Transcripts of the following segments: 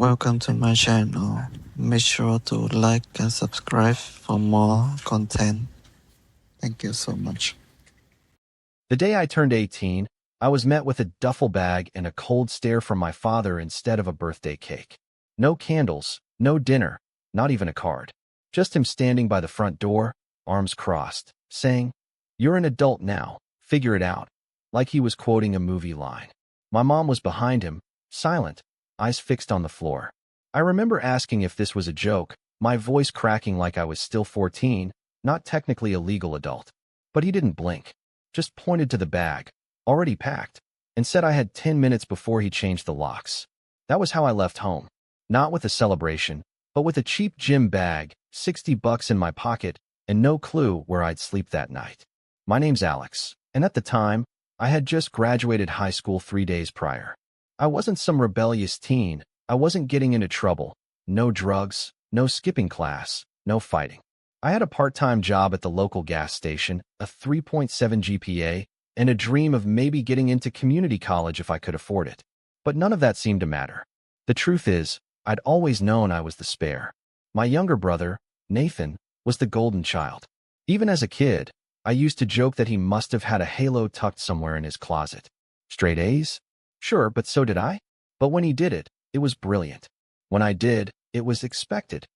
Welcome to my channel. Make sure to like and subscribe for more content. Thank you so much. The day I turned 18, I was met with a duffel bag and a cold stare from my father instead of a birthday cake. No candles, no dinner, not even a card. Just him standing by the front door, arms crossed, saying, "You're an adult now, figure it out," like he was quoting a movie line. My mom was behind him, silent, eyes fixed on the floor. I remember asking if this was a joke, my voice cracking like I was still 14, not technically a legal adult. But he didn't blink, just pointed to the bag, already packed, and said I had 10 minutes before he changed the locks. That was how I left home, not with a celebration, but with a cheap gym bag, $60 in my pocket, and no clue where I'd sleep that night. My name's Alex, and at the time, I had just graduated high school 3 days prior. I wasn't some rebellious teen. I wasn't getting into trouble. No drugs, no skipping class, no fighting. I had a part-time job at the local gas station, a 3.7 GPA, and a dream of maybe getting into community college if I could afford it. But none of that seemed to matter. The truth is, I'd always known I was the spare. My younger brother, Nathan, was the golden child. Even as a kid, I used to joke that he must have had a halo tucked somewhere in his closet. Straight A's? Sure, but so did I. But when he did it, it was brilliant. When I did, it was expected.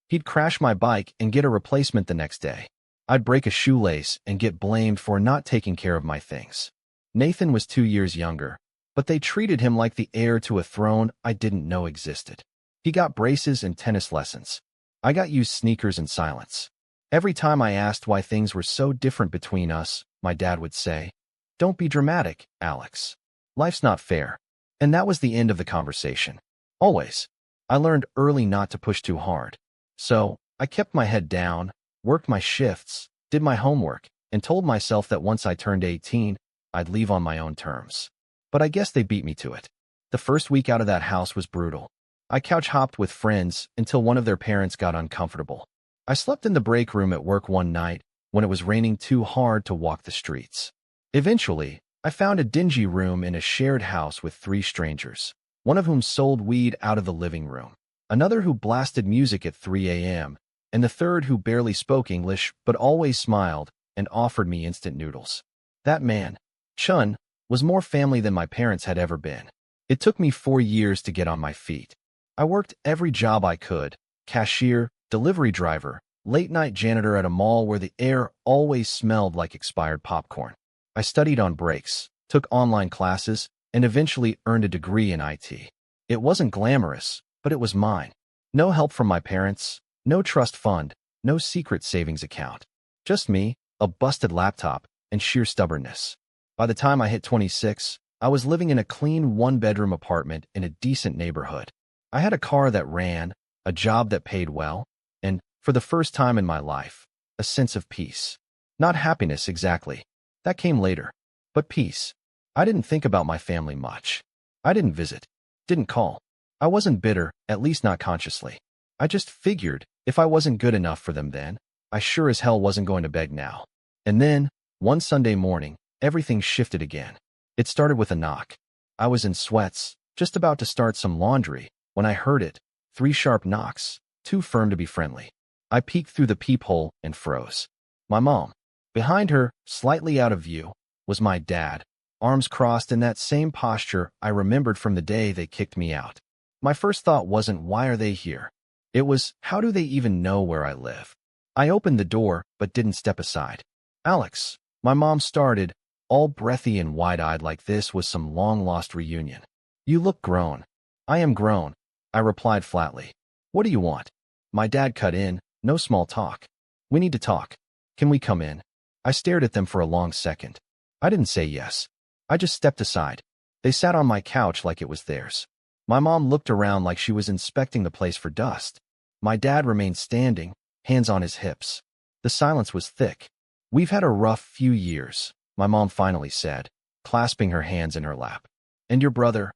He'd crash my bike and get a replacement the next day. I'd break a shoelace and get blamed for not taking care of my things. Nathan was 2 years younger, but they treated him like the heir to a throne I didn't know existed. He got braces and tennis lessons. I got used sneakers and silence. Every time I asked why things were so different between us, my dad would say, "Don't be dramatic, Alex. Life's not fair." And that was the end of the conversation. Always. I learned early not to push too hard. So, I kept my head down, worked my shifts, did my homework, and told myself that once I turned 18, I'd leave on my own terms. But I guess they beat me to it. The first week out of that house was brutal. I couch-hopped with friends until one of their parents got uncomfortable. I slept in the break room at work one night when it was raining too hard to walk the streets. Eventually, I found a dingy room in a shared house with 3 strangers, one of whom sold weed out of the living room, another who blasted music at 3 a.m., and the third who barely spoke English but always smiled and offered me instant noodles. That man, Chun, was more family than my parents had ever been. It took me 4 years to get on my feet. I worked every job I could: cashier, delivery driver, late-night janitor at a mall where the air always smelled like expired popcorn. I studied on breaks, took online classes, and eventually earned a degree in IT. It wasn't glamorous, but it was mine. No help from my parents, no trust fund, no secret savings account. Just me, a busted laptop, and sheer stubbornness. By the time I hit 26, I was living in a clean 1-bedroom apartment in a decent neighborhood. I had a car that ran, a job that paid well, and, for the first time in my life, a sense of peace. Not happiness exactly. That came later. But peace. I didn't think about my family much. I didn't visit. Didn't call. I wasn't bitter, at least not consciously. I just figured, if I wasn't good enough for them then, I sure as hell wasn't going to beg now. And then, one Sunday morning, everything shifted again. It started with a knock. I was in sweats, just about to start some laundry, when I heard it. 3 sharp knocks, too firm to be friendly. I peeked through the peephole and froze. My mom. Behind her, slightly out of view, was my dad, arms crossed in that same posture I remembered from the day they kicked me out. My first thought wasn't, why are they here? It was, how do they even know where I live? I opened the door, but didn't step aside. "Alex," my mom started, all breathy and wide-eyed like this was some long-lost reunion. "You look grown." "I am grown," I replied flatly. "What do you want?" My dad cut in, "No small talk. We need to talk. Can we come in?" I stared at them for a long second. I didn't say yes. I just stepped aside. They sat on my couch like it was theirs. My mom looked around like she was inspecting the place for dust. My dad remained standing, hands on his hips. The silence was thick. "We've had a rough few years," my mom finally said, clasping her hands in her lap. "And your brother?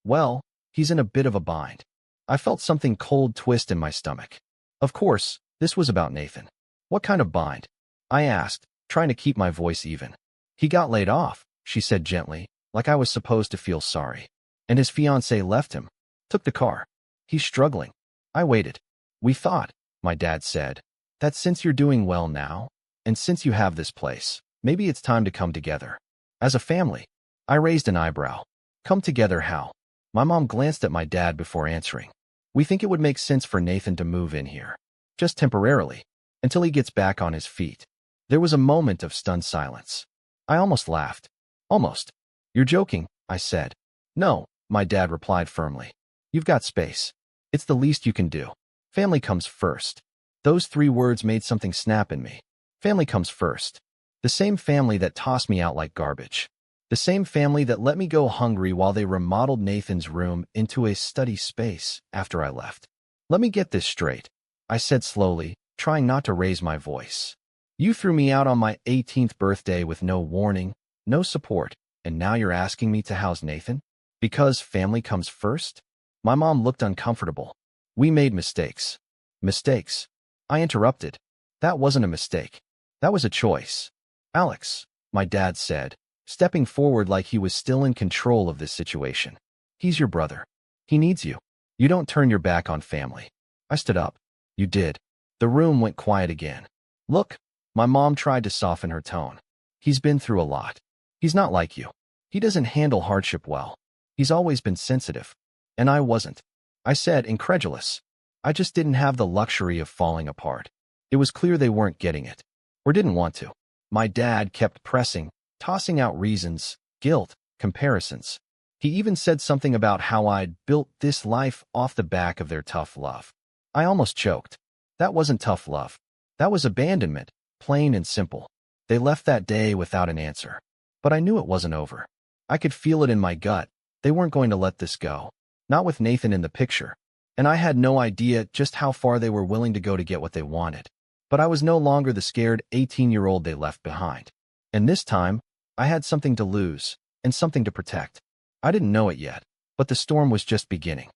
Well, he's in a bit of a bind." I felt something cold twist in my stomach. Of course, this was about Nathan. "What kind of bind?" I asked, trying to keep my voice even. "He got laid off," she said gently, like I was supposed to feel sorry. "And his fiancée left him. Took the car." He's struggling. I waited. We thought, my dad said, that since you're doing well now, and since you have this place, maybe it's time to come together. As a family. I raised an eyebrow. Come together how? My mom glanced at my dad before answering. We think it would make sense for Nathan to move in here. Just temporarily. Until he gets back on his feet. There was a moment of stunned silence. I almost laughed. Almost. You're joking, I said. No, my dad replied firmly. You've got space. It's the least you can do. Family comes first. Those 3 words made something snap in me. Family comes first. The same family that tossed me out like garbage. The same family that let me go hungry while they remodeled Nathan's room into a study space after I left. Let me get this straight, I said slowly, trying not to raise my voice. You threw me out on my 18th birthday with no warning, no support, and now you're asking me to house Nathan? Because family comes first? My mom looked uncomfortable. We made mistakes. Mistakes. I interrupted. That wasn't a mistake. That was a choice. Alex, my dad said, stepping forward like he was still in control of this situation. He's your brother. He needs you. You don't turn your back on family. I stood up. You did. The room went quiet again. Look, my mom tried to soften her tone. He's been through a lot. He's not like you. He doesn't handle hardship well. He's always been sensitive. And I wasn't. I said, incredulous. I just didn't have the luxury of falling apart. It was clear they weren't getting it. Or didn't want to. My dad kept pressing, tossing out reasons, guilt, comparisons. He even said something about how I'd built this life off the back of their tough love. I almost choked. That wasn't tough love. That was abandonment, plain and simple. They left that day without an answer. But I knew it wasn't over. I could feel it in my gut. They weren't going to let this go. Not with Nathan in the picture. And I had no idea just how far they were willing to go to get what they wanted. But I was no longer the scared 18-year-old they left behind. And this time, I had something to lose, and something to protect. I didn't know it yet, but the storm was just beginning.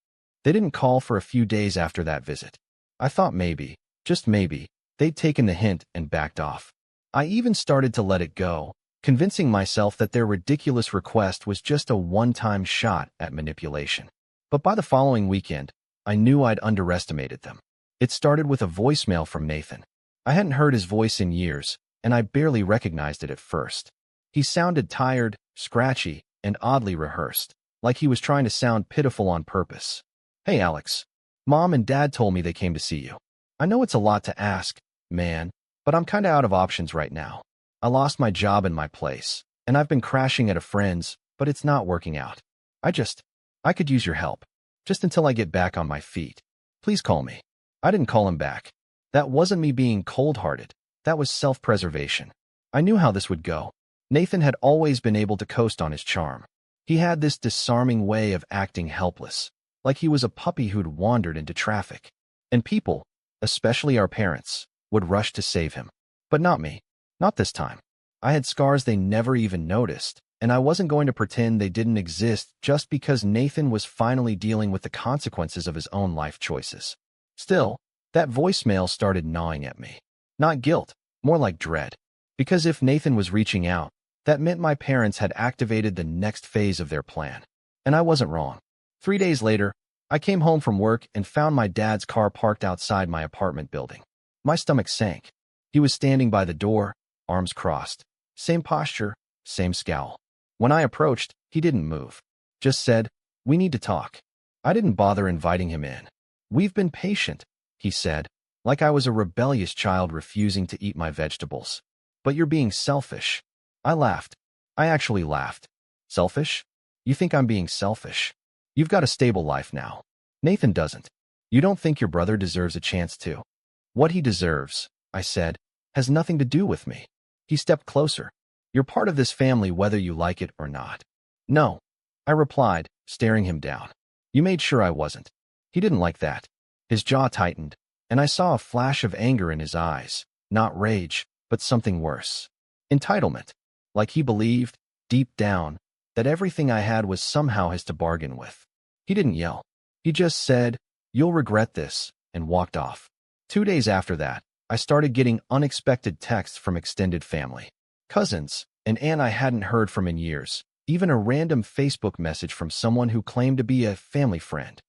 They didn't call for a few days after that visit. I thought maybe, just maybe, they'd taken the hint and backed off. I even started to let it go, convincing myself that their ridiculous request was just a one-time shot at manipulation. But by the following weekend, I knew I'd underestimated them. It started with a voicemail from Nathan. I hadn't heard his voice in years, and I barely recognized it at first. He sounded tired, scratchy, and oddly rehearsed, like he was trying to sound pitiful on purpose. Hey, Alex. Mom and Dad told me they came to see you. I know it's a lot to ask, man, but I'm kinda out of options right now. I lost my job and my place, and I've been crashing at a friend's, but it's not working out. I could use your help. Just until I get back on my feet. Please call me. I didn't call him back. That wasn't me being cold-hearted. That was self-preservation. I knew how this would go. Nathan had always been able to coast on his charm. He had this disarming way of acting helpless, like he was a puppy who'd wandered into traffic. And people, especially our parents, would rush to save him. But not me. Not this time. I had scars they never even noticed, and I wasn't going to pretend they didn't exist just because Nathan was finally dealing with the consequences of his own life choices. Still, that voicemail started gnawing at me. Not guilt, more like dread. Because if Nathan was reaching out, that meant my parents had activated the next phase of their plan. And I wasn't wrong. 3 days later, I came home from work and found my dad's car parked outside my apartment building. My stomach sank. He was standing by the door, arms crossed. Same posture, same scowl. When I approached, he didn't move. Just said, "We need to talk." I didn't bother inviting him in. "We've been patient," he said, like I was a rebellious child refusing to eat my vegetables. "But you're being selfish." I laughed. I actually laughed. Selfish? You think I'm being selfish? You've got a stable life now. Nathan doesn't. You don't think your brother deserves a chance to? What he deserves, I said, has nothing to do with me. He stepped closer. You're part of this family whether you like it or not. No, I replied, staring him down. You made sure I wasn't. He didn't like that. His jaw tightened, and I saw a flash of anger in his eyes, not rage, but something worse. Entitlement. Like he believed, deep down, that everything I had was somehow his to bargain with. He didn't yell. He just said, "You'll regret this," and walked off. 2 days after that, I started getting unexpected texts from extended family. Cousins, an aunt I hadn't heard from in years, even a random Facebook message from someone who claimed to be a family friend.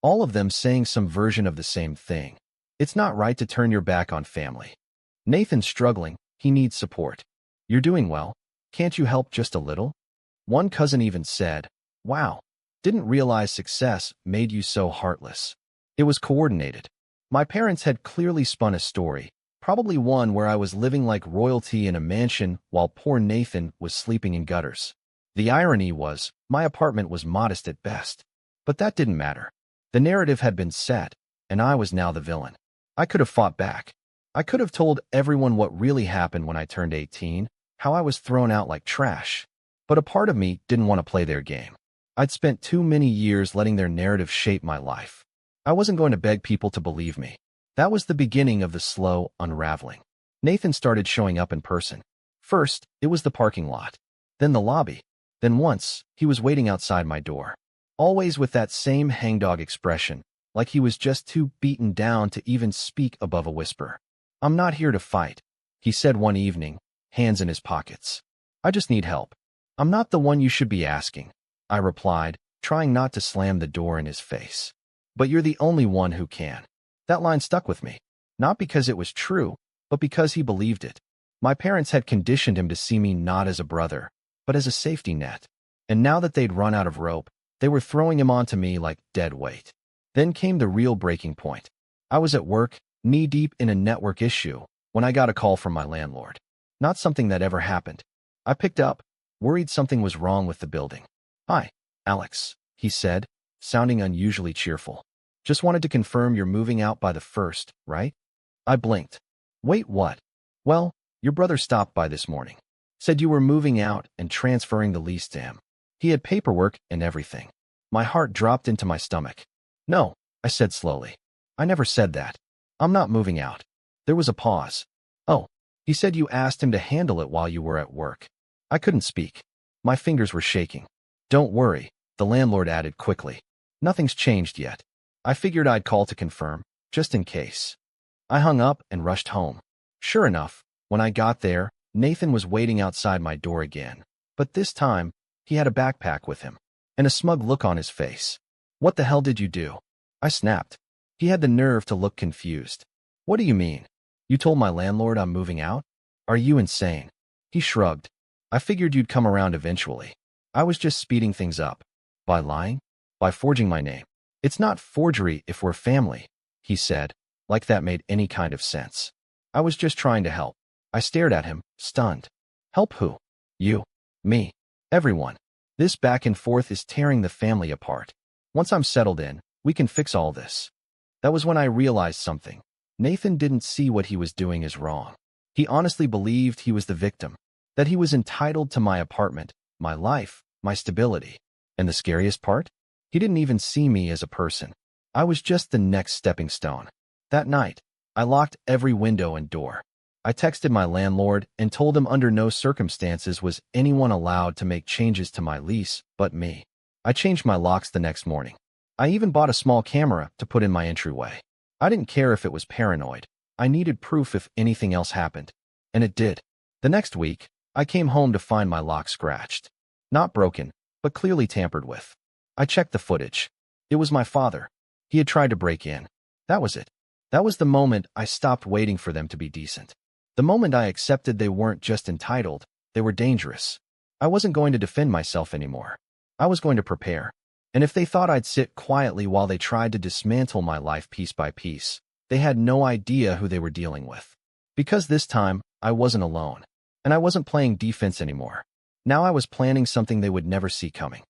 all of them saying some version of the same thing. It's not right to turn your back on family. Nathan's struggling, he needs support. You're doing well, can't you help just a little? One cousin even said, wow, didn't realize success made you so heartless. It was coordinated. My parents had clearly spun a story, probably one where I was living like royalty in a mansion while poor Nathan was sleeping in gutters. The irony was, my apartment was modest at best. But that didn't matter. The narrative had been set, and I was now the villain. I could have fought back. I could have told everyone what really happened when I turned 18, how I was thrown out like trash. But a part of me didn't want to play their game. I'd spent too many years letting their narrative shape my life. I wasn't going to beg people to believe me. That was the beginning of the slow unraveling. Nathan started showing up in person. First, it was the parking lot. Then the lobby. Then once, he was waiting outside my door. Always with that same hangdog expression, like he was just too beaten down to even speak above a whisper. I'm not here to fight, he said one evening, hands in his pockets. I just need help. I'm not the one you should be asking, I replied, trying not to slam the door in his face. But you're the only one who can. That line stuck with me, not because it was true, but because he believed it. My parents had conditioned him to see me not as a brother, but as a safety net. And now that they'd run out of rope, they were throwing him onto me like dead weight. Then came the real breaking point. I was at work, knee-deep in a network issue, when I got a call from my landlord. Not something that ever happened. I picked up, worried something was wrong with the building. Hi, Alex, he said, sounding unusually cheerful. Just wanted to confirm you're moving out by the 1st, right? I blinked. Wait, what? Well, your brother stopped by this morning. Said you were moving out and transferring the lease to him. He had paperwork and everything. My heart dropped into my stomach. No, I said slowly. I never said that. I'm not moving out. There was a pause. Oh, he said you asked him to handle it while you were at work. I couldn't speak. My fingers were shaking. Don't worry, the landlord added quickly. Nothing's changed yet. I figured I'd call to confirm, just in case. I hung up and rushed home. Sure enough, when I got there, Nathan was waiting outside my door again. But this time, he had a backpack with him, and a smug look on his face. What the hell did you do? I snapped. He had the nerve to look confused. What do you mean? You told my landlord I'm moving out? Are you insane? He shrugged. I figured you'd come around eventually. I was just speeding things up. By lying? By forging my name. It's not forgery if we're family, he said, like that made any kind of sense. I was just trying to help. I stared at him, stunned. Help who? You. Me. Everyone. This back and forth is tearing the family apart. Once I'm settled in, we can fix all this. That was when I realized something. Nathan didn't see what he was doing as wrong. He honestly believed he was the victim, that he was entitled to my apartment, my life, my stability. And the scariest part? He didn't even see me as a person. I was just the next stepping stone. That night, I locked every window and door. I texted my landlord and told him under no circumstances was anyone allowed to make changes to my lease but me. I changed my locks the next morning. I even bought a small camera to put in my entryway. I didn't care if it was paranoid. I needed proof if anything else happened. And it did. The next week, I came home to find my lock scratched. Not broken, but clearly tampered with. I checked the footage. It was my father. He had tried to break in. That was it. That was the moment I stopped waiting for them to be decent. The moment I accepted they weren't just entitled, they were dangerous. I wasn't going to defend myself anymore. I was going to prepare. And if they thought I'd sit quietly while they tried to dismantle my life piece by piece, they had no idea who they were dealing with. Because this time, I wasn't alone. And I wasn't playing defense anymore. Now I was planning something they would never see coming.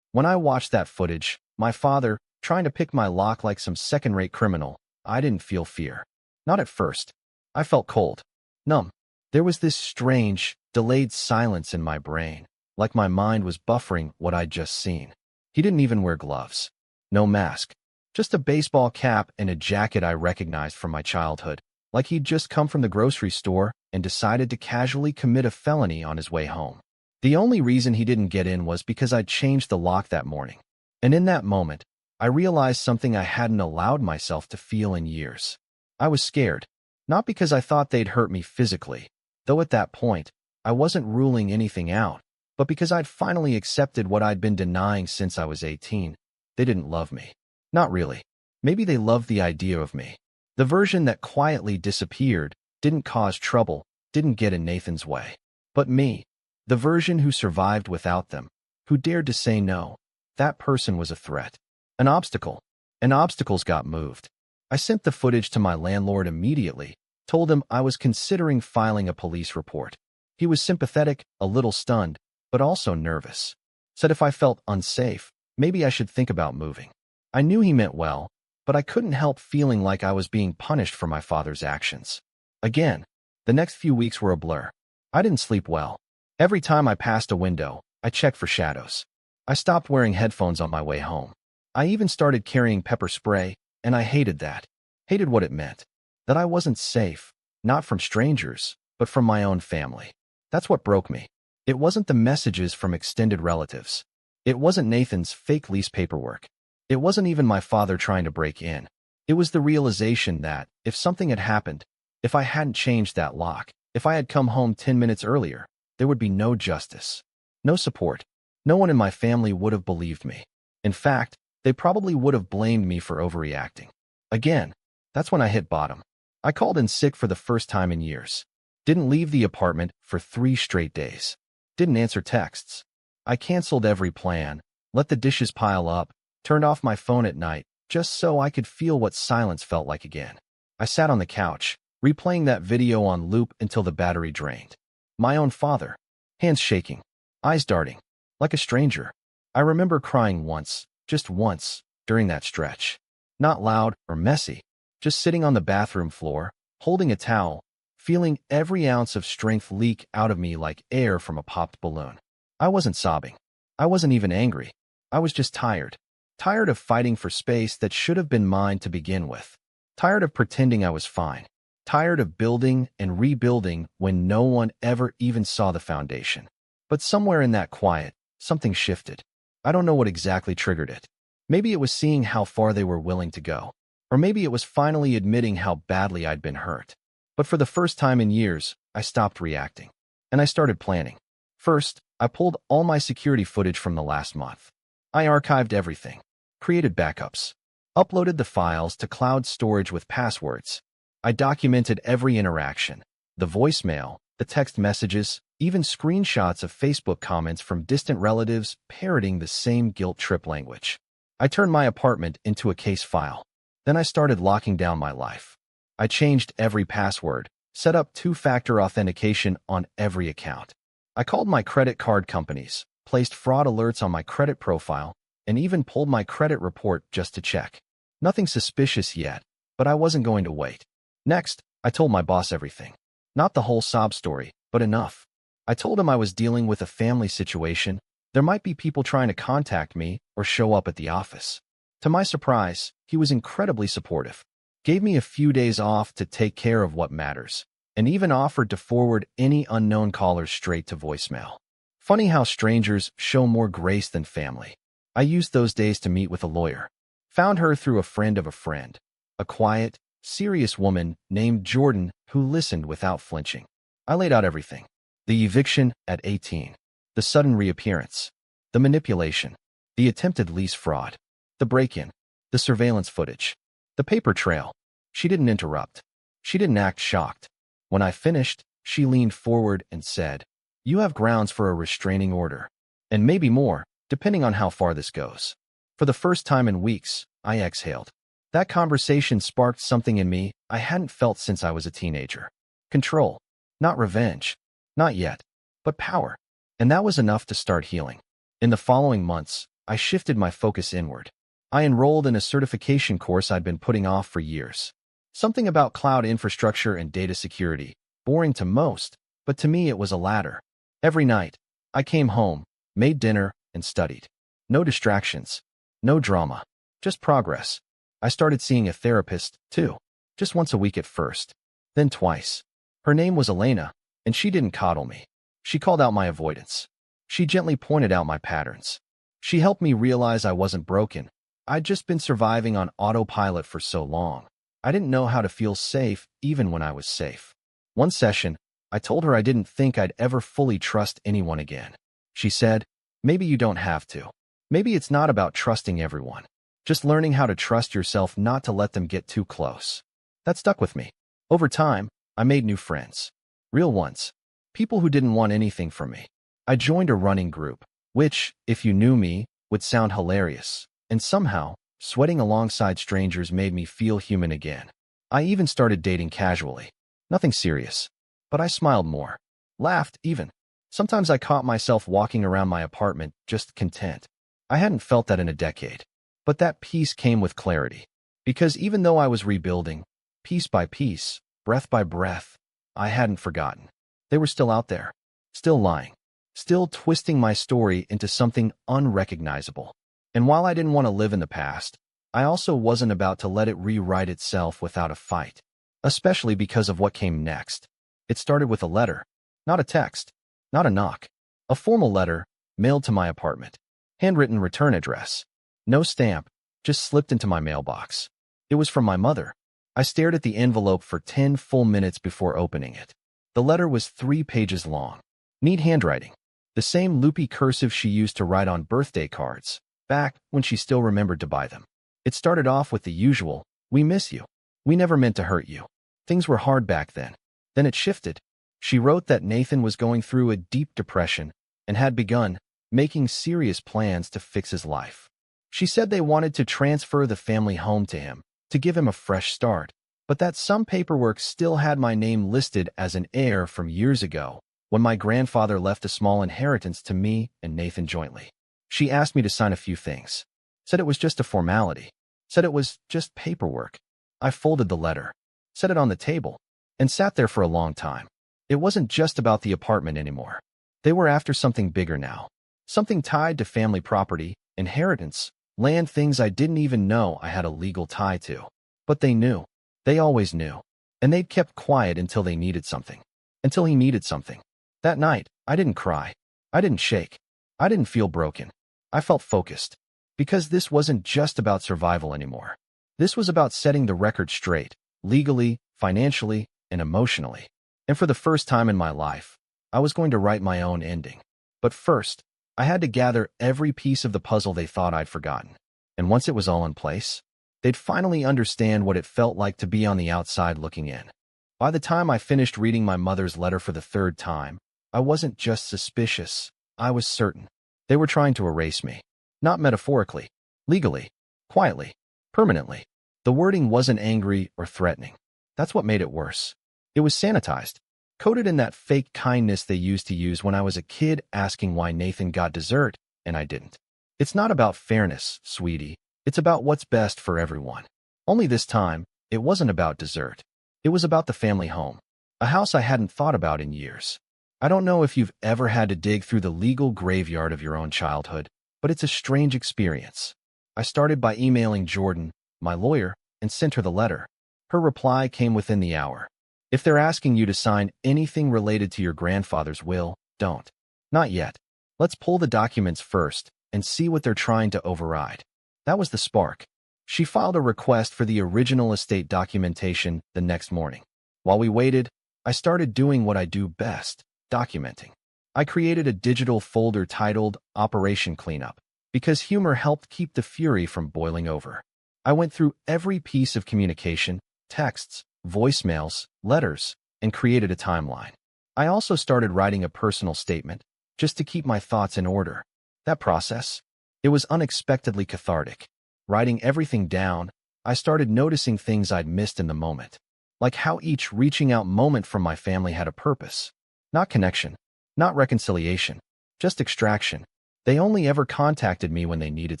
When I watched that footage, my father, trying to pick my lock like some second-rate criminal, I didn't feel fear. Not at first. I felt cold. Numb. There was this strange, delayed silence in my brain, like my mind was buffering what I'd just seen. He didn't even wear gloves. No mask. Just a baseball cap and a jacket I recognized from my childhood, like he'd just come from the grocery store and decided to casually commit a felony on his way home. The only reason he didn't get in was because I'd changed the lock that morning. And in that moment, I realized something I hadn't allowed myself to feel in years. I was scared. Not because I thought they'd hurt me physically, though at that point, I wasn't ruling anything out, but because I'd finally accepted what I'd been denying since I was 18. They didn't love me. Not really. Maybe they loved the idea of me. The version that quietly disappeared, didn't cause trouble, didn't get in Nathan's way. But me, the version who survived without them, who dared to say no, that person was a threat. An obstacle. And obstacles got moved. I sent the footage to my landlord immediately, told him I was considering filing a police report. He was sympathetic, a little stunned, but also nervous. Said if I felt unsafe, maybe I should think about moving. I knew he meant well, but I couldn't help feeling like I was being punished for my father's actions. Again, the next few weeks were a blur. I didn't sleep well. Every time I passed a window, I checked for shadows. I stopped wearing headphones on my way home. I even started carrying pepper spray, and I hated that. Hated what it meant. That I wasn't safe, not from strangers, but from my own family. That's what broke me. It wasn't the messages from extended relatives. It wasn't Nathan's fake lease paperwork. It wasn't even my father trying to break in. It was the realization that, if something had happened, if I hadn't changed that lock, if I had come home 10 minutes earlier, there would be no justice, no support. No one in my family would have believed me. In fact, they probably would have blamed me for overreacting. Again, that's when I hit bottom. I called in sick for the first time in years. Didn't leave the apartment for 3 straight days. Didn't answer texts. I canceled every plan, let the dishes pile up, turned off my phone at night, just so I could feel what silence felt like again. I sat on the couch, replaying that video on loop until the battery drained. My own father. Hands shaking. Eyes darting. Like a stranger. I remember crying once, just once, during that stretch. Not loud or messy. Just sitting on the bathroom floor, holding a towel, feeling every ounce of strength leak out of me like air from a popped balloon. I wasn't sobbing. I wasn't even angry. I was just tired. Tired of fighting for space that should have been mine to begin with. Tired of pretending I was fine. Tired of building and rebuilding when no one ever even saw the foundation. But somewhere in that quiet, something shifted. I don't know what exactly triggered it. Maybe it was seeing how far they were willing to go. Or maybe it was finally admitting how badly I'd been hurt. But for the first time in years, I stopped reacting. And I started planning. First, I pulled all my security footage from the last month. I archived everything. Created backups. Uploaded the files to cloud storage with passwords. I documented every interaction. The voicemail, the text messages, even screenshots of Facebook comments from distant relatives parroting the same guilt trip language. I turned my apartment into a case file. Then I started locking down my life. I changed every password, set up 2-factor authentication on every account. I called my credit card companies, placed fraud alerts on my credit profile, and even pulled my credit report just to check. Nothing suspicious yet, but I wasn't going to wait. Next, I told my boss everything. Not the whole sob story, but enough. I told him I was dealing with a family situation. There might be people trying to contact me or show up at the office. To my surprise, he was incredibly supportive. Gave me a few days off to take care of what matters, and even offered to forward any unknown callers straight to voicemail. Funny how strangers show more grace than family. I used those days to meet with a lawyer. Found her through a friend of a friend. A quiet, serious woman named Jordan who listened without flinching. I laid out everything. The eviction at 18. The sudden reappearance. The manipulation. The attempted lease fraud. The break-in. The surveillance footage. The paper trail. She didn't interrupt. She didn't act shocked. When I finished, she leaned forward and said, "You have grounds for a restraining order. And maybe more, depending on how far this goes." For the first time in weeks, I exhaled. That conversation sparked something in me I hadn't felt since I was a teenager. Control. Not revenge. Not yet. But power. And that was enough to start healing. In the following months, I shifted my focus inward. I enrolled in a certification course I'd been putting off for years. Something about cloud infrastructure and data security. Boring to most, but to me it was a ladder. Every night, I came home, made dinner, and studied. No distractions. No drama. Just progress. I started seeing a therapist, too. Just once a week at first. Then twice. Her name was Elena, and she didn't coddle me. She called out my avoidance. She gently pointed out my patterns. She helped me realize I wasn't broken. I'd just been surviving on autopilot for so long. I didn't know how to feel safe even when I was safe. One session, I told her I didn't think I'd ever fully trust anyone again. She said, "Maybe you don't have to. Maybe it's not about trusting everyone. Just learning how to trust yourself not to let them get too close. That stuck with me. Over time, I made new friends. Real ones. People who didn't want anything from me. I joined a running group, which, if you knew me, would sound hilarious. And somehow, sweating alongside strangers made me feel human again. I even started dating casually. Nothing serious. But I smiled more. Laughed, even. Sometimes I caught myself walking around my apartment, just content. I hadn't felt that in a decade. But that peace came with clarity. Because even though I was rebuilding, piece by piece, breath by breath, I hadn't forgotten. They were still out there. Still lying. Still twisting my story into something unrecognizable. And while I didn't want to live in the past, I also wasn't about to let it rewrite itself without a fight. Especially because of what came next. It started with a letter. Not a text. Not a knock. A formal letter, mailed to my apartment. Handwritten return address. No stamp, just slipped into my mailbox. It was from my mother. I stared at the envelope for 10 full minutes before opening it. The letter was 3 pages long. Neat handwriting. The same loopy cursive she used to write on birthday cards, back when she still remembered to buy them. It started off with the usual, "We miss you. We never meant to hurt you. Things were hard back then." Then it shifted. She wrote that Nathan was going through a deep depression and had begun making serious plans to fix his life. She said they wanted to transfer the family home to him, to give him a fresh start, but that some paperwork still had my name listed as an heir from years ago, when my grandfather left a small inheritance to me and Nathan jointly. She asked me to sign a few things. Said it was just a formality. Said it was just paperwork. I folded the letter, set it on the table, and sat there for a long time. It wasn't just about the apartment anymore. They were after something bigger now. Something tied to family property, inheritance, land, things I didn't even know I had a legal tie to. But they knew. They always knew. And they'd kept quiet until they needed something. Until he needed something. That night, I didn't cry. I didn't shake. I didn't feel broken. I felt focused. Because this wasn't just about survival anymore. This was about setting the record straight, legally, financially, and emotionally. And for the first time in my life, I was going to write my own ending. But first, I had to gather every piece of the puzzle they thought I'd forgotten. And once it was all in place, they'd finally understand what it felt like to be on the outside looking in. By the time I finished reading my mother's letter for the 3rd time, I wasn't just suspicious, I was certain. They were trying to erase me. Not metaphorically, legally, quietly, permanently. The wording wasn't angry or threatening. That's what made it worse. It was sanitized, coated in that fake kindness they used to use when I was a kid asking why Nathan got dessert and I didn't. It's not about fairness, sweetie. It's about what's best for everyone. Only this time, it wasn't about dessert. It was about the family home, a house I hadn't thought about in years. I don't know if you've ever had to dig through the legal graveyard of your own childhood, but it's a strange experience. I started by emailing Jordan, my lawyer, and sent her the letter. Her reply came within the hour. If they're asking you to sign anything related to your grandfather's will, don't. Not yet. Let's pull the documents first and see what they're trying to override. That was the spark. She filed a request for the original estate documentation the next morning. While we waited, I started doing what I do best, documenting. I created a digital folder titled Operation Cleanup, because humor helped keep the fury from boiling over. I went through every piece of communication, texts, voicemails, letters, and created a timeline. I also started writing a personal statement, just to keep my thoughts in order. That process, it was unexpectedly cathartic. Writing everything down, I started noticing things I'd missed in the moment, like how each reaching out moment from my family had a purpose. Not connection, not reconciliation, just extraction. They only ever contacted me when they needed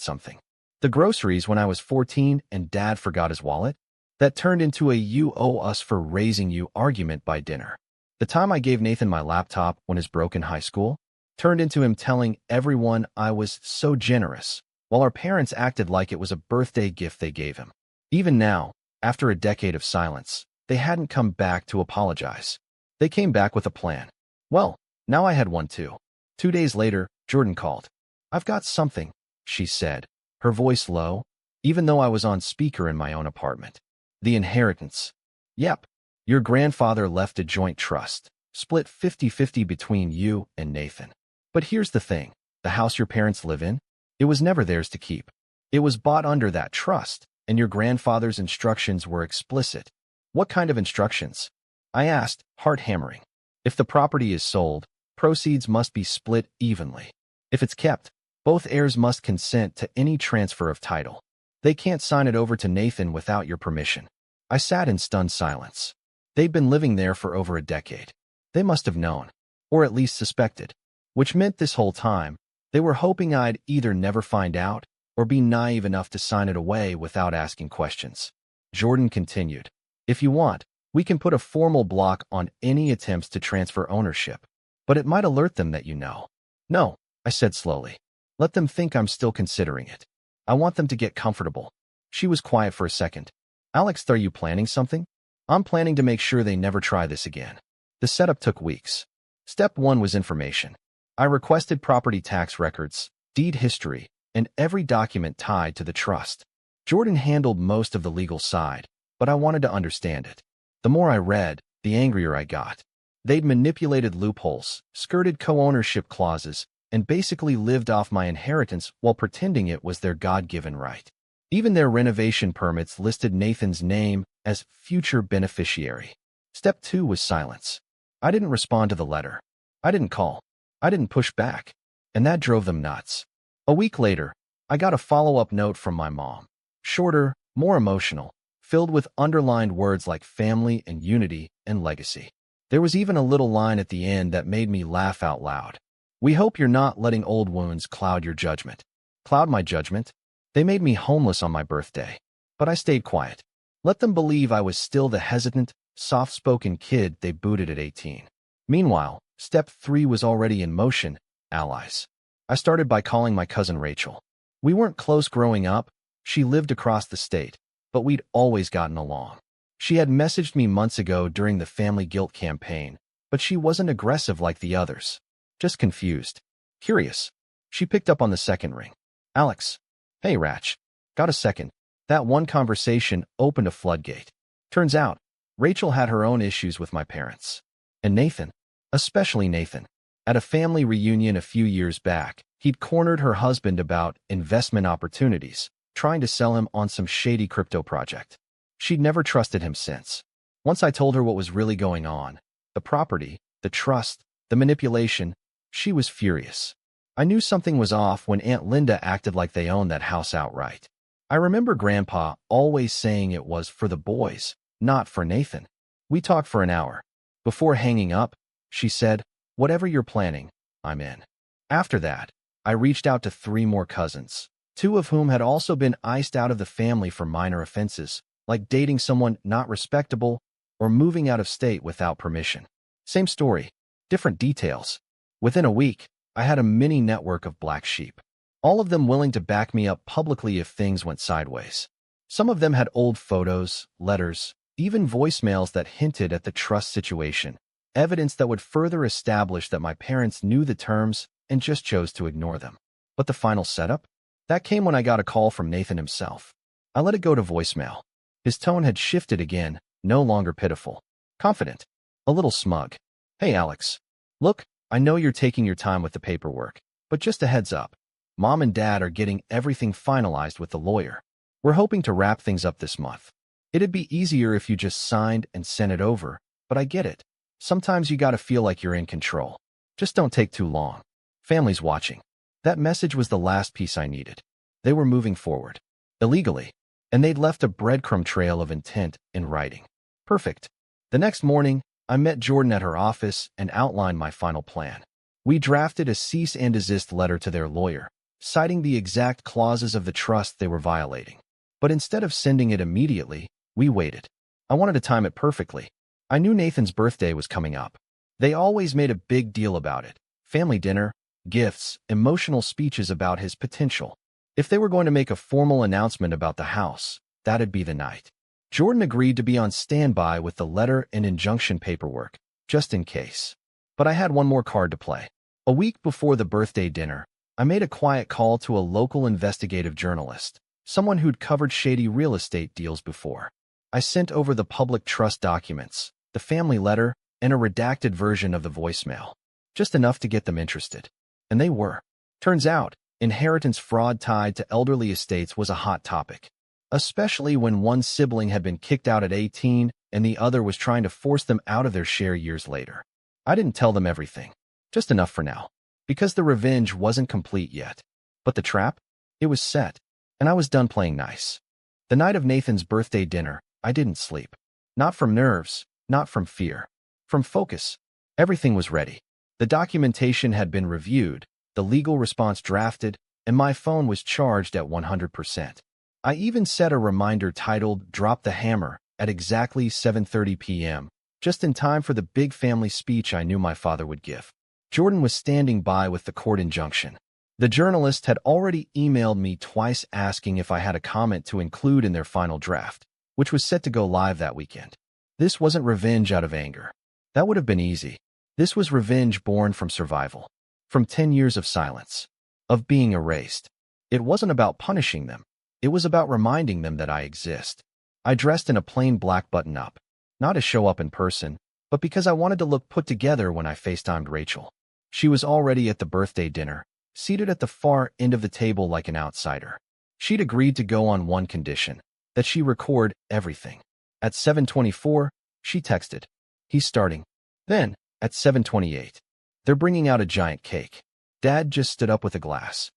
something. The groceries when I was 14 and Dad forgot his wallet? That turned into a "you owe us for raising you" argument by dinner. The time I gave Nathan my laptop when his broke in high school turned into him telling everyone I was so generous, while our parents acted like it was a birthday gift they gave him. Even now, after a decade of silence, they hadn't come back to apologize. They came back with a plan. Well, now I had one too. 2 days later, Jordan called. "I've got something," she said, her voice low, even though I was on speaker in my own apartment. "The inheritance. Yep, your grandfather left a joint trust, split 50-50 between you and Nathan. But here's the thing, the house your parents live in, it was never theirs to keep. It was bought under that trust, and your grandfather's instructions were explicit. What kind of instructions? I asked, heart hammering. If the property is sold, proceeds must be split evenly. If it's kept, both heirs must consent to any transfer of title. They can't sign it over to Nathan without your permission. I sat in stunned silence. They'd been living there for over a decade. They must have known, or at least suspected, which meant this whole time, they were hoping I'd either never find out or be naive enough to sign it away without asking questions. Jordan continued, if you want, we can put a formal block on any attempts to transfer ownership, but it might alert them that you know. No, I said slowly. Let them think I'm still considering it. I want them to get comfortable. She was quiet for a second. Alex, are you planning something? I'm planning to make sure they never try this again. The setup took weeks. Step 1 was information. I requested property tax records, deed history, and every document tied to the trust. Jordan handled most of the legal side, but I wanted to understand it. The more I read, the angrier I got. They'd manipulated loopholes, skirted co-ownership clauses, and basically lived off my inheritance while pretending it was their God-given right. Even their renovation permits listed Nathan's name as future beneficiary. Step 2 was silence. I didn't respond to the letter. I didn't call. I didn't push back. And that drove them nuts. A week later, I got a follow-up note from my mom. Shorter, more emotional, filled with underlined words like family and unity and legacy. There was even a little line at the end that made me laugh out loud. We hope you're not letting old wounds cloud your judgment. Cloud my judgment? They made me homeless on my birthday. But I stayed quiet. Let them believe I was still the hesitant, soft-spoken kid they booted at 18. Meanwhile, step 3 was already in motion, allies. I started by calling my cousin Rachel. We weren't close growing up. She lived across the state, but we'd always gotten along. She had messaged me months ago during the family guilt campaign, but she wasn't aggressive like the others. Just confused. Curious. She picked up on the second ring. Alex. Hey, Ratch. Got a second? That one conversation opened a floodgate. Turns out, Rachel had her own issues with my parents. And Nathan, especially Nathan. At a family reunion a few years back, he'd cornered her husband about investment opportunities, trying to sell him on some shady crypto project. She'd never trusted him since. Once I told her what was really going on, the property, the trust, the manipulation, she was furious. I knew something was off when Aunt Linda acted like they owned that house outright. I remember Grandpa always saying it was for the boys, not for Nathan. We talked for an hour. Before hanging up, she said, whatever you're planning, I'm in. After that, I reached out to 3 more cousins, 2 of whom had also been iced out of the family for minor offenses, like dating someone not respectable or moving out of state without permission. Same story, different details. Within a week, I had a mini network of black sheep, all of them willing to back me up publicly if things went sideways. Some of them had old photos, letters, even voicemails that hinted at the trust situation, evidence that would further establish that my parents knew the terms and just chose to ignore them. But the final setup? That came when I got a call from Nathan himself. I let it go to voicemail. His tone had shifted again, no longer pitiful. Confident. A little smug. Hey, Alex. Look, I know you're taking your time with the paperwork, but just a heads up. Mom and Dad are getting everything finalized with the lawyer. We're hoping to wrap things up this month. It'd be easier if you just signed and sent it over, but I get it. Sometimes you gotta feel like you're in control. Just don't take too long. Family's watching. That message was the last piece I needed. They were moving forward. Illegally. And they'd left a breadcrumb trail of intent in writing. Perfect. The next morning, I met Jordan at her office and outlined my final plan. We drafted a cease and desist letter to their lawyer, citing the exact clauses of the trust they were violating. But instead of sending it immediately, we waited. I wanted to time it perfectly. I knew Nathan's birthday was coming up. They always made a big deal about it. Family dinner, gifts, emotional speeches about his potential. If they were going to make a formal announcement about the house, that'd be the night. Jordan agreed to be on standby with the letter and injunction paperwork, just in case. But I had one more card to play. A week before the birthday dinner, I made a quiet call to a local investigative journalist, someone who'd covered shady real estate deals before. I sent over the public trust documents, the family letter, and a redacted version of the voicemail. Just enough to get them interested. And they were. Turns out, Inheritance fraud tied to elderly estates was a hot topic, especially when one sibling had been kicked out at 18 and the other was trying to force them out of their share years later. I didn't tell them everything, just enough for now, because the revenge wasn't complete yet. But the trap? It was set, and I was done playing nice. The night of Nathan's birthday dinner, I didn't sleep. Not from nerves, not from fear. From focus. Everything was ready. The documentation had been reviewed, the legal response drafted, and my phone was charged at 100%. I even set a reminder titled "Drop the Hammer" at exactly 7:30 p.m., just in time for the big family speech I knew my father would give. Jordan was standing by with the court injunction. The journalist had already emailed me twice asking if I had a comment to include in their final draft, which was set to go live that weekend. This wasn't revenge out of anger. That would have been easy. This was revenge born from survival, from 10 years of silence, of being erased. It wasn't about punishing them. It was about reminding them that I exist. I dressed in a plain black button-up, not to show up in person, but because I wanted to look put together when I FaceTimed Rachel. She was already at the birthday dinner, seated at the far end of the table like an outsider. She'd agreed to go on one condition, that she record everything. At 7:24, she texted, "He's starting." Then, at 7:28, "They're bringing out a giant cake." Dad just stood up with a glass.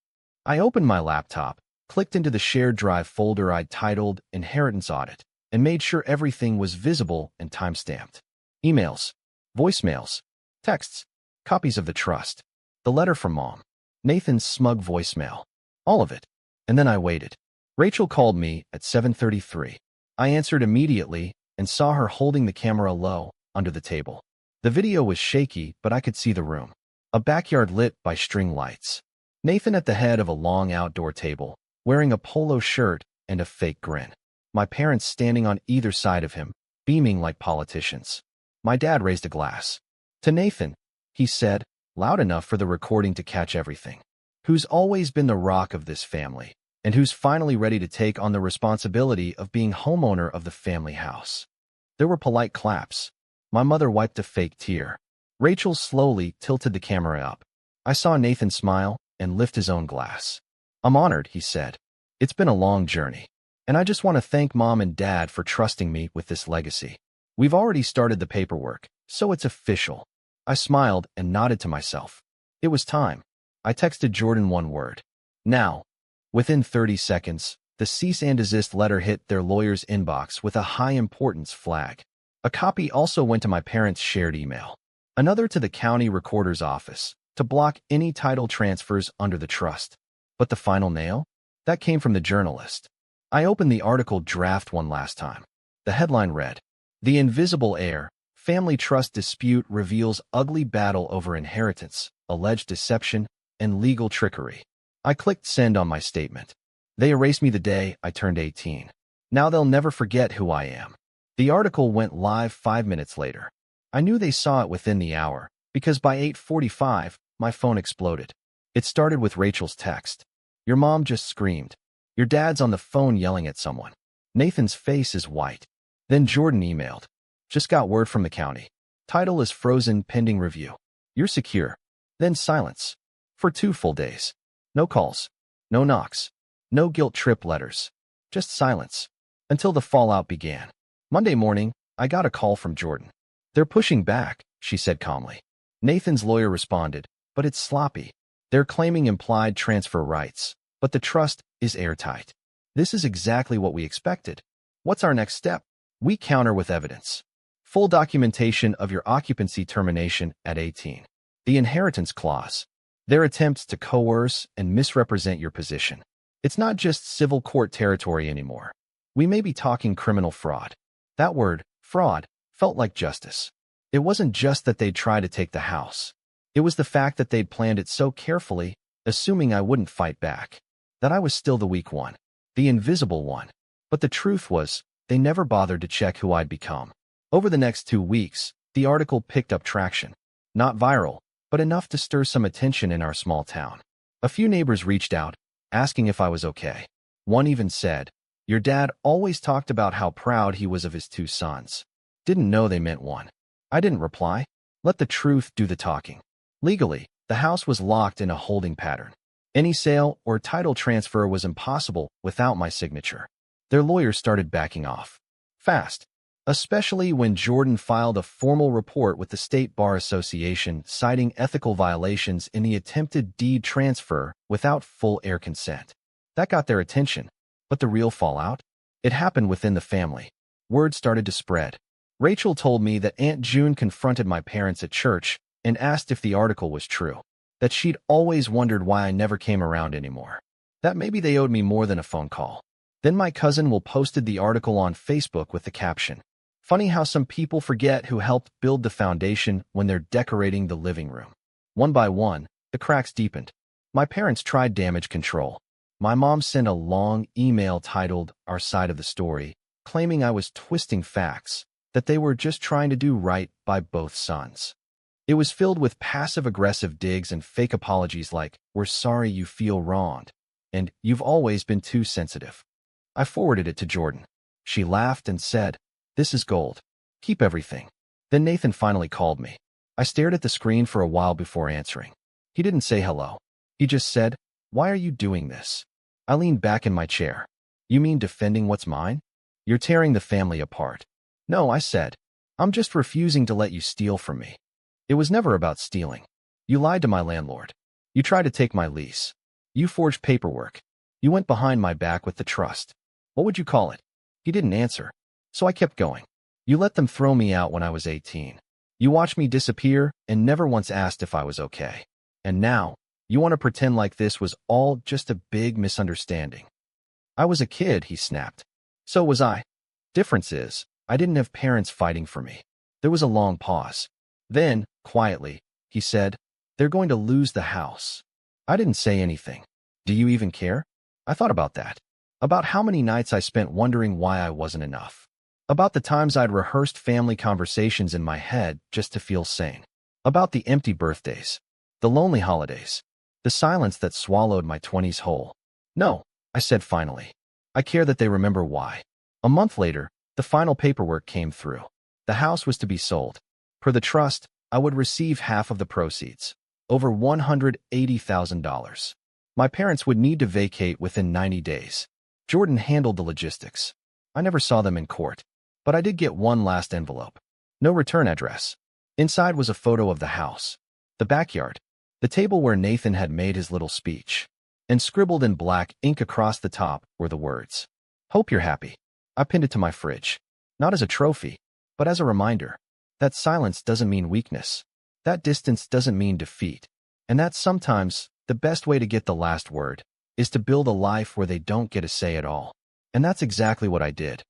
I opened my laptop, clicked into the shared drive folder I'd titled Inheritance Audit, and made sure everything was visible and time-stamped. Emails, voicemails, texts, copies of the trust, the letter from Mom, Nathan's smug voicemail, all of it. And then I waited. Rachel called me at 7:33. I answered immediately and saw her holding the camera low, under the table. The video was shaky, but I could see the room. A backyard lit by string lights. Nathan at the head of a long outdoor table, wearing a polo shirt and a fake grin. My parents standing on either side of him, beaming like politicians. My dad raised a glass. "To Nathan," he said, loud enough for the recording to catch everything. "Who's always been the rock of this family, and who's finally ready to take on the responsibility of being homeowner of the family house." There were polite claps. My mother wiped a fake tear. Rachel slowly tilted the camera up. I saw Nathan smile and lift his own glass. "I'm honored," he said. "It's been a long journey, and I just want to thank Mom and Dad for trusting me with this legacy. We've already started the paperwork, so it's official." I smiled and nodded to myself. It was time. I texted Jordan one word. "Now." Within 30 seconds, the cease and desist letter hit their lawyer's inbox with a high-importance flag. A copy also went to my parents' shared email. Another to the county recorder's office, to block any title transfers under the trust. But the final nail? That came from the journalist. I opened the article draft one last time. The headline read, "The Invisible Heir, Family Trust Dispute Reveals Ugly Battle Over Inheritance, Alleged Deception, and Legal Trickery." I clicked send on my statement. They erased me the day I turned 18. Now they'll never forget who I am. The article went live 5 minutes later. I knew they saw it within the hour, because by 8:45, my phone exploded. It started with Rachel's text. "Your mom just screamed. Your dad's on the phone yelling at someone. Nathan's face is white." Then Jordan emailed. "Just got word from the county. Title is frozen pending review. You're secure." Then silence. For 2 full days. No calls. No knocks. No guilt trip letters. Just silence. Until the fallout began. Monday morning, I got a call from Jordan. "They're pushing back," she said calmly. Nathan's lawyer responded, "But it's sloppy. They're claiming implied transfer rights, but the trust is airtight." This is exactly what we expected. What's our next step? We counter with evidence. Full documentation of your occupancy termination at 18. The inheritance clause. Their attempts to coerce and misrepresent your position. It's not just civil court territory anymore. We may be talking criminal fraud. That word, fraud, felt like justice. It wasn't just that they'd try to take the house. It was the fact that they'd planned it so carefully, assuming I wouldn't fight back. That I was still the weak one. The invisible one. But the truth was, they never bothered to check who I'd become. Over the next 2 weeks, the article picked up traction. Not viral, but enough to stir some attention in our small town. A few neighbors reached out, asking if I was okay. One even said, "Your dad always talked about how proud he was of his 2 sons. Didn't know they meant one." I didn't reply. Let the truth do the talking. Legally, the house was locked in a holding pattern. Any sale or title transfer was impossible without my signature. Their lawyers started backing off. Fast. Especially when Jordan filed a formal report with the State Bar Association citing ethical violations in the attempted deed transfer without full heir consent. That got their attention. But the real fallout? It happened within the family. Word started to spread. Rachel told me that Aunt June confronted my parents at church and asked if the article was true, that she'd always wondered why I never came around anymore, that maybe they owed me more than a phone call. Then my cousin Will posted the article on Facebook with the caption, "Funny how some people forget who helped build the foundation when they're decorating the living room." One by one, the cracks deepened. My parents tried damage control. My mom sent a long email titled "Our Side of the Story," claiming I was twisting facts, that they were just trying to do right by both sons. It was filled with passive-aggressive digs and fake apologies like, "We're sorry you feel wronged," and "You've always been too sensitive." I forwarded it to Jordan. She laughed and said, "This is gold. Keep everything." Then Nathan finally called me. I stared at the screen for a while before answering. He didn't say hello. He just said, "Why are you doing this?" I leaned back in my chair. "You mean defending what's mine? You're tearing the family apart." "No," I said. "I'm just refusing to let you steal from me." "It was never about stealing. You lied to my landlord. You tried to take my lease. You forged paperwork. You went behind my back with the trust. What would you call it?" He didn't answer, so I kept going. "You let them throw me out when I was 18. You watched me disappear and never once asked if I was okay. And now, you want to pretend like this was all just a big misunderstanding." "I was a kid," he snapped. "So was I. Difference is, I didn't have parents fighting for me." There was a long pause. Then, quietly, he said, "They're going to lose the house." I didn't say anything. "Do you even care?" I thought about that. About how many nights I spent wondering why I wasn't enough. About the times I'd rehearsed family conversations in my head just to feel sane. About the empty birthdays. The lonely holidays. The silence that swallowed my 20s whole. "No," I said finally. "I care that they remember why." A month later, the final paperwork came through. The house was to be sold. Per the trust, I would receive half of the proceeds, over $180,000. My parents would need to vacate within 90 days. Jordan handled the logistics. I never saw them in court, but I did get one last envelope. No return address. Inside was a photo of the house, the backyard, the table where Nathan had made his little speech, and scribbled in black ink across the top were the words, "Hope you're happy." I pinned it to my fridge, not as a trophy, but as a reminder that silence doesn't mean weakness, that distance doesn't mean defeat, and that sometimes the best way to get the last word is to build a life where they don't get a say at all. And that's exactly what I did.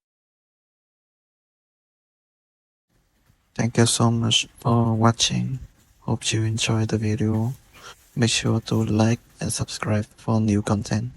Thank you so much for watching. Hope you enjoyed the video. Make sure to like and subscribe for new content.